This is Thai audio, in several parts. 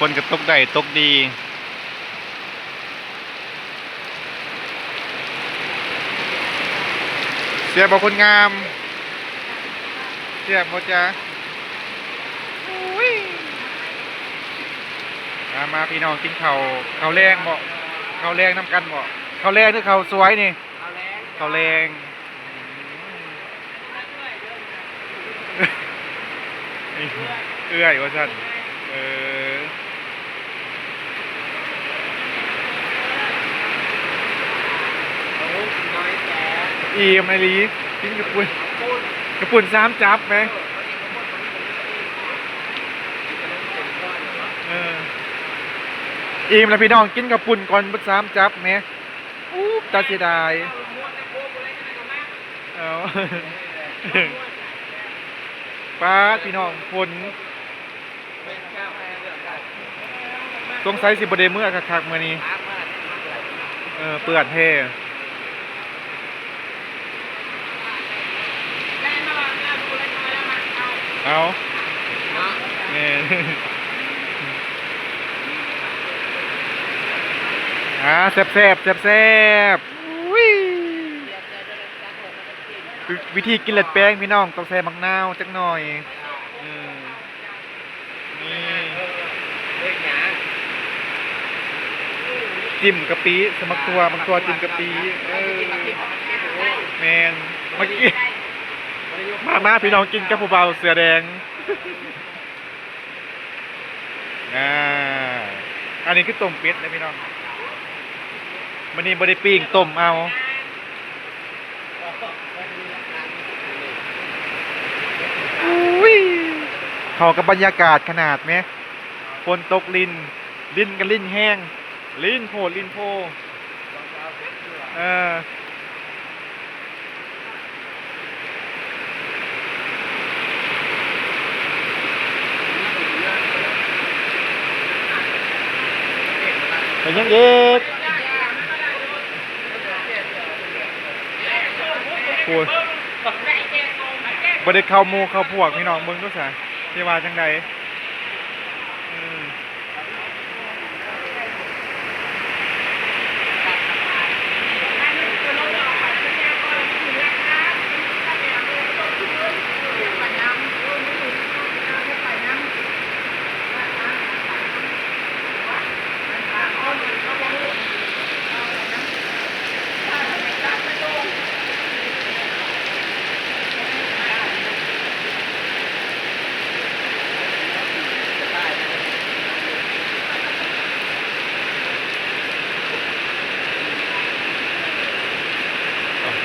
ฝนก็ตกได้ตกดีเสียบอกคนงามเสียบอจ้ามาพี่น้องกินข้าวแรงบ่ข้าวแรงน้ำกันบ่ข้าวแรงหรือข้าวสวยนี่ข้าวแรงเอื้อยว่าซั่นอีมไอลีกินกระปุ่น3 จับไหมอีมแล้วพี่น้องกินกระปุ่นก่อนบุ3 จับไหมตาเสียดายเอาป้าพี่น้องฝนสงสัยสิบเดเมื่อคักๆมื้อนี้เปื้อนแท้เอาเนี่ยแซ่บวิธีกินเล็ดแป้งพี่น้องต้องใส่มะนาวจักหน่อยนี่จิ้มกะปิสมักตัวบางตัวจิ้มกะปิแมนเมื่อกี้มาพี่น้องกินกับผู้เบาเสือแดงอันนี้คือต้มเป็ดนะพี่น้องวันนี้บริปิ้งต้มเอาเข้ากับบรรยากาศขนาดไหมฝนตกลิ้นกันลิ้นแห้งลิ้นโผล่ลิ้นโพเป็นยังเด็กพูดบ่ได้เข้าหมู่เข้าพวกพี่น้องมึงก็ซะที่ว่าจังใด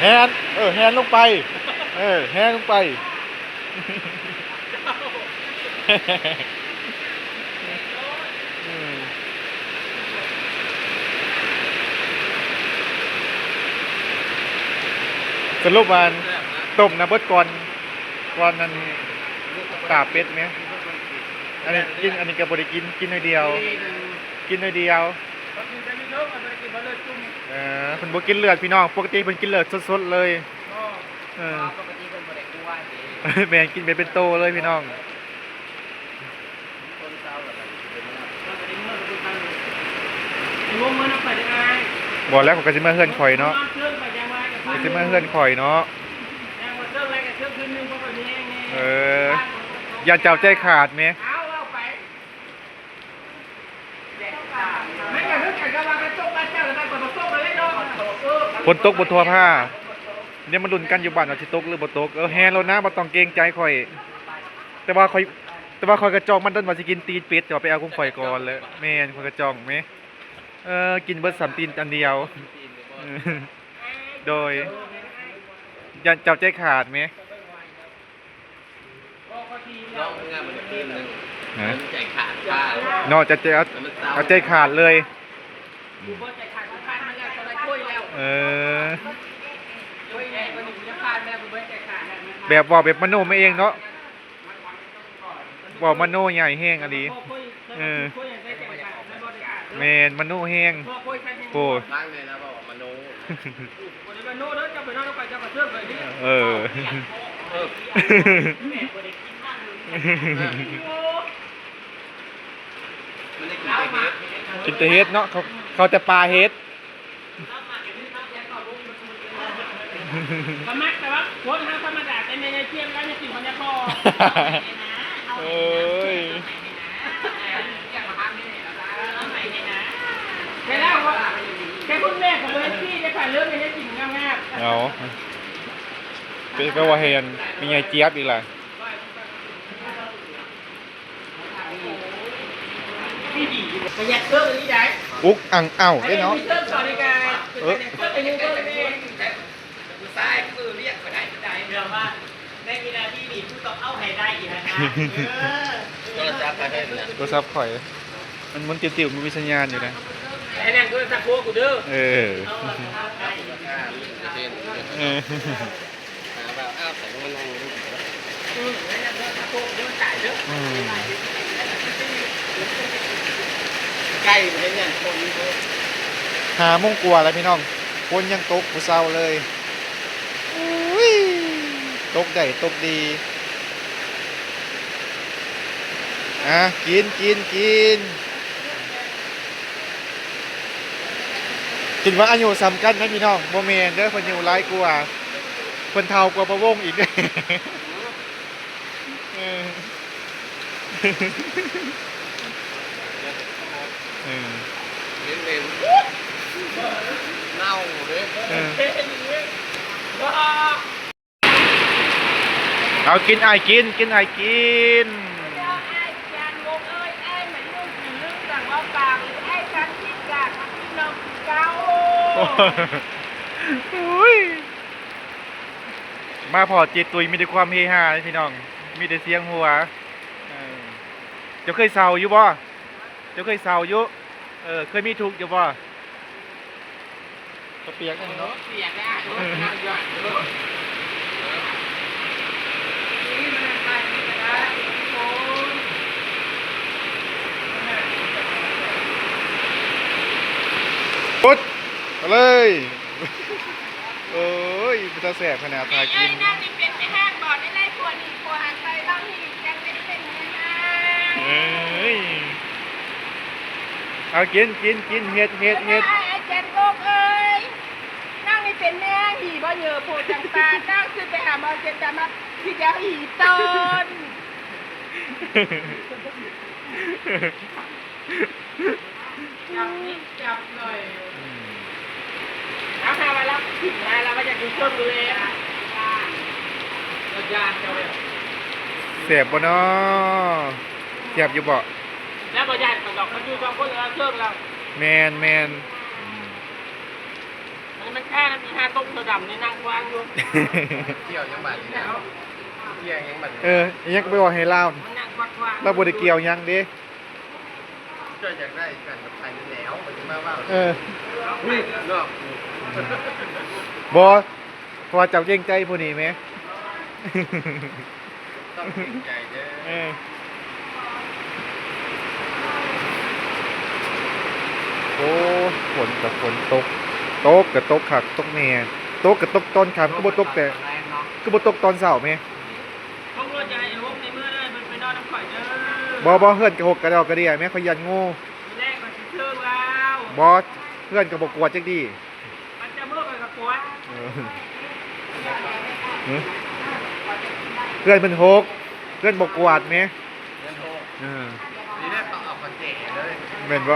แฮนแฮนลงไปแฮนลงไปสรุปวันต้มนะเบิดก่อนนั้นตาเป็ดไหมอันนี้กับบริกินหน่อยเดียวเพิ่นบ่กินเลือดพี่น้องปกติเพิ่นกินเลือดสดๆเลยปกติเพิ่นบ่ได้กลัวแม่นกินเป็นโตเลยพี่น้องบอกแล้วก็สิมาเฮือนข่อยเนาะอย่าเจ้าใจขาดแม่ฝนตกบนทัวผ้าเนี่ยมันลุ้นกันอยู่บ้านว่าสิตกหรือบ่ตกแฮนแล้วนะบ่ต้องเกรงใจข่อยแต่ว่าข่อยกระจองมันต้นว่าสิกินตีนเป็ดจะไปเอาของข่อยก่อนเลยแม่นข่อยกระจองแม่กินเบิด3 ตีนอันเดียวโดยอย่าเจ้าใจขาดแม่ใจขาดเนาะจะเอาใจขาดเลยแบบบอกแบบมโนมาเองเนาะบอกมโนใหญ่แห้งอันนี้แมนมโนแห้งโอ้ มันได้กินแต่เฮ็ดกินแต่เฮ็ดเนาะเขาแต่ปลาเฮ็ด ก็มักแต่ว่าโคตรห้ามธรรมดาแต่ในเทียมแล้วจะกินคนจะพอ เอ้ย แค่แล้วว่าแค่คุณแม่ของเบอร์ที่ได้ผ่านเรื่องในสิ่งงาม เอาเป็นก็ว่าเห็นมีไงเจี๊ยบอีกล่ะ พี่ดีประหยัดเครื่องนี้ได้ อุ๊กอังเอ้าได้เนาะ มีเครื่องต่อในการไปดูก็เลย ซ้ายมือเรียกก็ได้ได้ เดี๋ยวว่าในวินาทีนี้ผู้ต้องเอาให้ได้อีกนะ โทรศัพท์ก็ได้นะ โทรศัพท์ข่อย มันติวๆมันมีสัญญาณอยู่นะ ไอ้นั่นก็สักโคกูเด้อ เออ เออ แบบอ้าวใส่มันนั่ง นั่นก็สักโคกูเด้อจ่ายเด้อ อืม ใกล้เห็นอย่างคน 5 โมงกว่าแล้วพี่น้องฝนยังตกบ่เซาเลยอุ้ยตกได้ตกดีอ่ะกินกินว่าอายุสำคัญนะพี่น้องบ่แม่นเด้อเพิ่นอยู่หลายกว่าเพิ่นเฒ่ากว่าประวงอีกเด้อเออเออ เล่นเล่นเน่าเลย เออเอากินอ้ายกินอ้ายกิน โอ้ยมาพอจีตุยมีแต่ความเฮฮาเลยพี่น้อง มีแต่เสียงหัวเออเจ้าเคยเศร้าอยู่บ่เจ้าเคยเศร้าอยู่เคยมีทุกข์อยู่บ่ก็เปียกกันเนาะ เสียงได้นั่งย้อนเด้อนี่มันไปได้โอ้ย ปุ๊ดมาเลยเอ้ยมันจะแสบขนาดทากิน นั่งนี่เป็นไม่ห้างก่อนไม่ไล่ขวดอีกขวดหันไปบ้างที่ยังเป็นไม่ห้าง เอ้ยเอากินเฮ็ด ไอ้เจนโลกเอ้ยนั่งนี่เป็นแม่หีบ่เหยอะโพจังตานั่งขึ้นไปหาบอลเจนดามาที่จะหีต้นจับนิดจับหน่อยเอาหามาแล้วถึงมาแล้วมาจากดูเครื่องดูเลยเรายานเจ้าเลย แสบบ่เนาะแสบอยู่บ่ แล้วเรายานของดอกมันอยู่สองคนแล้วเครื่องเรา แมน มันแค่มี5ต้มตัวดำนี่นั่งวางอยู่ เที่ยวยังบัดเนี่ยเที่ยวยังบัด ยังไปบอกให้เล่า มันนั่งวาง เราบ่ได้เกี่ยวหยังเด้ ช่วยจากได้กันกับใครแล้วมันจะมาว่า นี่ นอก บ่เพราะว่าเจ้าเกรงใจผู้นี้แหม ต้องเก่งใจเด้อ โอ้ฝนกับฝนตกกับตกคักตกแน่ตกกับตกตอนค่ำก็บ่ตกแต่ก็บ่ตกตอนเช้าแหม พวกรถใหญ่พวกในเมื่อเลยมันไปนอนน้ำข่อยเด้อ บ่เฮือนกะหกกระดอกกระเดี่ยแม่เขายันงู แรกมันเครื่องแล้ว บ่เฮือนก็บ่กวาดจักดี มันจะเมื่อไปกับปวด เออเพื่อนมันหกเพื่อนบ่กวาดแหม เงินโทร เออ นี่ได้เขาเอาคอนเจเลย แม่นบ่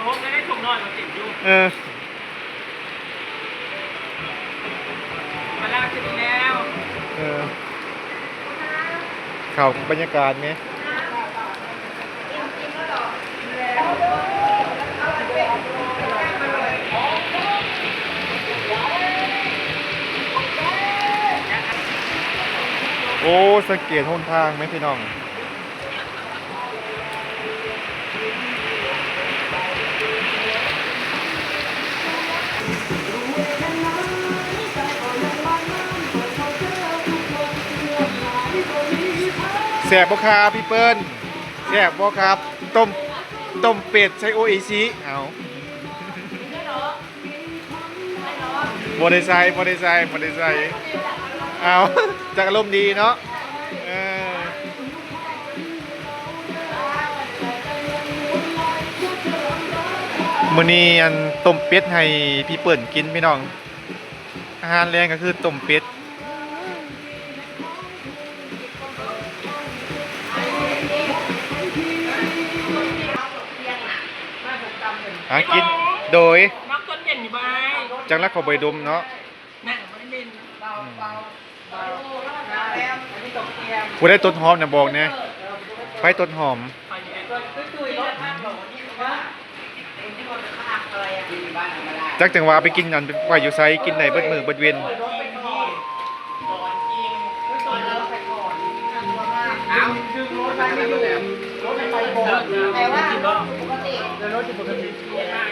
พวกได้ถุงนอนมาติดอยู่ เออ มาลากขึ้นแล้ว เออเข้าบรรยากาศไหมโอ้สังเกตหนทางไหมพี่น้องแสบบ่ครับพี่เปิ้ลแสบบ่ครับต้มเป็ดใช้โอเอซีเอาบ่ได้ใส่เอาจากอารมณ์ดีเนาะเออ มื้อนี้อันต้มเป็ดให้พี่เปิ้นกินพี่น้องอาหารแรงก็คือต้มเป็ดหากินโดย มักต้นเย็นอยู่บ้าน จังรักขอใบดมเนาะ นะไม่ได้เป็นเบาแล้วอันนี้ตกเตียง ผู้ได้ต้นหอมน่ะบอกแหน่ไผต้นหอม ไปอยู่ไอ้ตัวตุ้ยรถมากหรอกนี่ว่าไอ้ที่มันเป็นข้าวอะไรอ่ะที่บ้านธรรมดา จักจังว่าไปกินนั่นไว้อยู่ไสกินได้เบิดมื้อเบิดเว้น รถไปก่อนก่อนจริงตอนเราไปก่อนน่ากลัวมากเอาดึงรถไปไม่อยู่รถไปก่อนแต่ว่าปกติรถจะปกติได้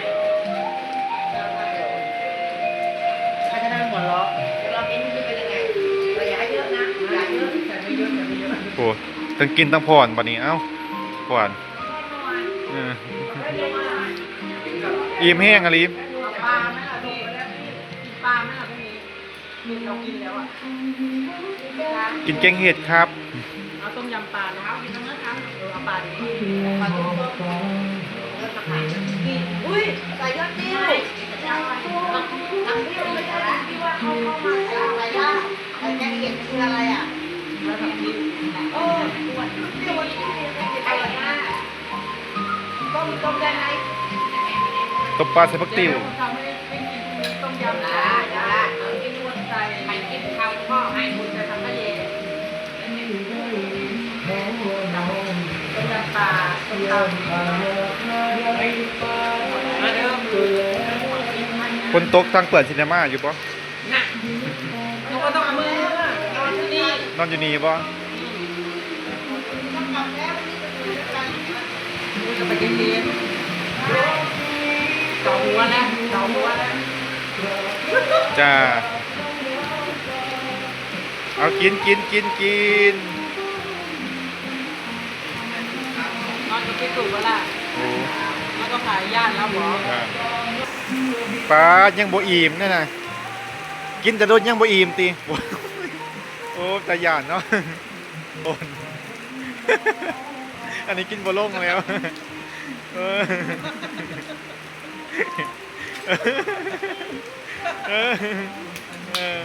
ถ้าจะนั่งหัวเราะเราเป็นคือเป็นยังไงเราอย่าให้เยอะนะอย่าเยอะแต่ไม่เยอะแต่ไม่เยอะ โอ้ทั้งกินทั้งพรบัดนี้เอ้าพรเอออิ่มแห้งอะลิ ปลาไหมล่ะพี่ปลาไหมล่ะพวกนี้มีเรากินแล้วอ่ะ กินแกงเห็ดครับ เอาต้มยำปลานะครับกินน้ำเนื้อครับเอาปลาดิปลาต้มเลือดตะไคร้อุ้ยใส่ยอดจิ้วน้ำจิ้วไม่ใช่ที่ว่าเขาเข้ามาใส่อะไรล่ะไอ้แกงเห็ดคืออะไรอ่ะแล้วทำจิ้วโอ้อ้วนจิ้วอร่อยมากต้มได้ไหม ตบปลาใส่ผักติ๋ว ทำให้ไม่กินต้มยำได้เอากินวนใส่ไข่กินข้าวพ่อให้คุณจะทำให้เย็นต้มยำปลาต้มยำมาเดิม คนตกทางเปิดซินีมาอยู่บ่ น่ะเราก็ต้องเอามือนอนที่นี่ นอนอยู่นี่บ่ ดูจะไปกินเลี้ยงเจาะหัวแล้วเจาะหัวแล้ว จ้าเอากินกินกินกิน นอนกับพี่ตู่ก็ล่ะ โอ้ แล้วก็ขายย่านแล้วหมอ ปลายังบ่อิ่มนั่นน่ะกินแต่รสยังบ่อิ่มติ โอ้ตาหยานเนาะ โอนอันนี้กินบ่ลงแล้วเออเออเออ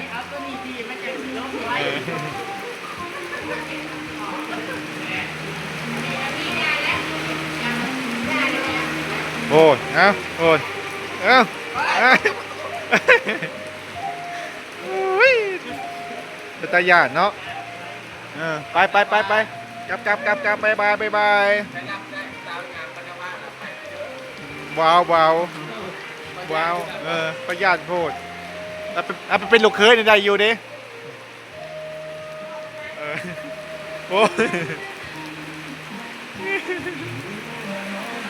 เอาตัวนี้ดีมันจะสีลบไว้ โอ้ยเอาโอ้ยเอาเอาโอ้ยเป็นตาหยาดเนาะเออไปไปไปไปกลับกลับกลับกลับบายบายบายบายว้าวว้าวว้าวเออประหยัดโพดเอาไปเป็นลูกเคยได้อยู่ดิเออโอ้ย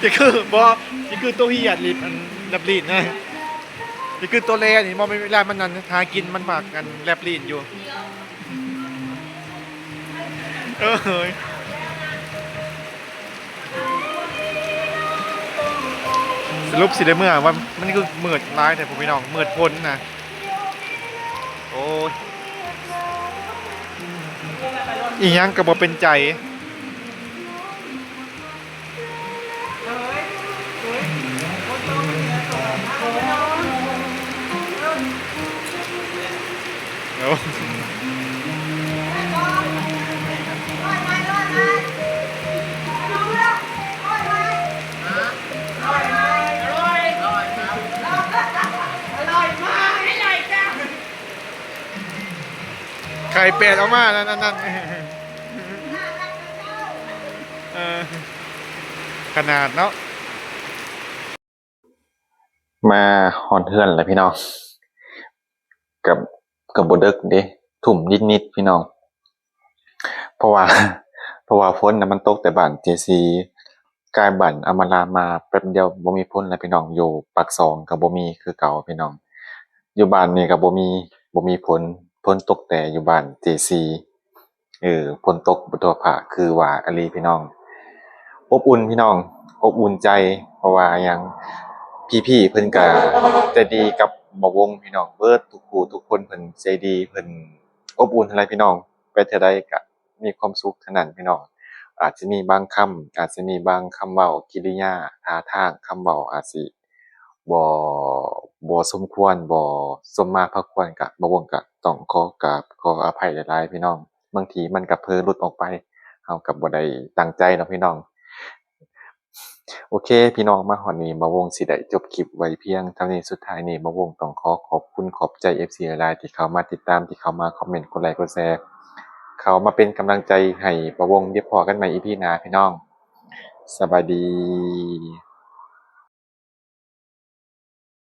จะคือบอจะคือตัวเหียดลิดอันแลบลีดนะจะคือตัวแรนี่มองไม่เวลามันนั่นหากินมันฝากกันแลบลีดอยู่เออเฮ้ยสรุปสิได้เมื่อว่ามันคือมืดร้ายแต่ผมพี่น้องมืดพ้นนะโอ้ยอีหยังกระบอกเป็นใจโอ้ไข่เป็ดออกมานั่นนั่นเออขนาดเนาะมาฮอนเทือนแหละพี่น้องกับบดึกเด้ทุ่มนิดๆพี่น้องเพราะว่าฝนน่ะมันตกแต่บ้านเจซีกายบ้านอำมาลามาแป๊บเดียวบ่มีฝนแล้วพี่น้องอยู่ปากซองก็บ่มีคือเก่าพี่น้องอยู่บ้านนี่ก็บ่มีฝนตกแต่อยู่บ้านเจซีฝนตกบ่ทั่วภาคคือว่าอลีพี่น้องอบอุ่นพี่น้องอบอุ่นใจเพราะว่าหยังพี่ๆเพิ่นก็ใจดีกับหมอวงพี่น้องเบิดทุกผู้ทุกคนเพิ่นใจดีเพิ่นอบอุ่นอะไรพี่น้องไปเท่าใดก็มีความสุขเท่านั้นพี่น้อง อาจสิมีบางคำอาจสิมีบางคำเว้ากิริยาท่าทางคำเว้าอาจสิบ่บ่สมควรบ่สมมาพากควรก็บ่วงก็ต้องขอกราบขออภัยหลายๆพี่น้องบางทีมันก็เผลอหลุดออกไปเฮาก็บ่ได้ตั้งใจเนาะพี่น้อง โอเคพี่น้องมาฮอดนี้บ่าวงสิได้จบคลิปไว้เพียงเท่านี้สุดท้ายนี้บ่าวงต้องขอขอบคุณขอบใจ FC หลายๆที่เข้ามาติดตามที่เข้ามาคอมเมนต์กดไลค์กดแชร์เข้ามาเป็นกำลังใจให้บ่าวงเดี๋ยวพอกันใหม่ EP หน้าพี่น้องสบายดี